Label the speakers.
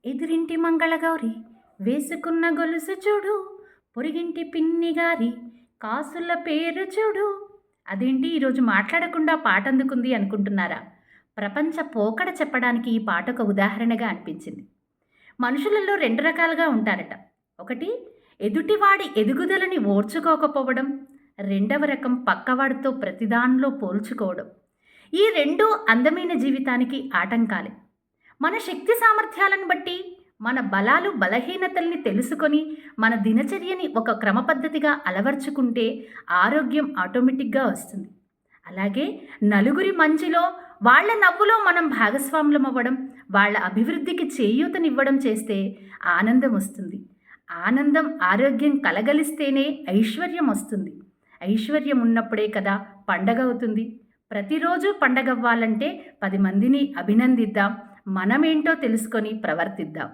Speaker 1: ఎదురింటి మంగళగౌరి వేసుకున్న గొలుసు చూడు, పొరిగింటి పిన్ని గారి కాసుల పేరు చూడు. అదేంటి ఈరోజు మాట్లాడకుండా పాట అందుకుంది అనుకుంటున్నారా? ప్రపంచ పోకడ చెప్పడానికి ఈ పాట ఒక ఉదాహరణగా అనిపించింది. మనుషులలో రెండు రకాలుగా ఉంటారట. ఒకటి, ఎదుటివాడి ఎదుగుదలని ఓర్చుకోకపోవడం. రెండవ రకం, పక్కవాడితో ప్రతిదానిలో పోల్చుకోవడం. ఈ రెండు అందమైన జీవితానికి ఆటంకాలే. మన శక్తి సామర్థ్యాలను బట్టి, మన బలాలు బలహీనతల్ని తెలుసుకొని మన దినచర్యని ఒక క్రమపద్ధతిగా అలవర్చుకుంటే ఆరోగ్యం ఆటోమేటిక్గా వస్తుంది. అలాగే నలుగురి మంచిలో, వాళ్ళ నవ్వులో మనం భాగస్వాములం అవ్వడం, వాళ్ళ అభివృద్ధికి చేయూతనివ్వడం చేస్తే ఆనందం వస్తుంది. ఆనందం ఆరోగ్యం కలగలిస్తేనే ఐశ్వర్యం వస్తుంది. ఐశ్వర్యం ఉన్నప్పుడే కదా పండగ అవుతుంది. ప్రతిరోజు పండగవ్వాలంటే 10 మందిని అభినందిద్దాం. మనమేంటో తెలుసుకొని ప్రవర్తిద్దాం.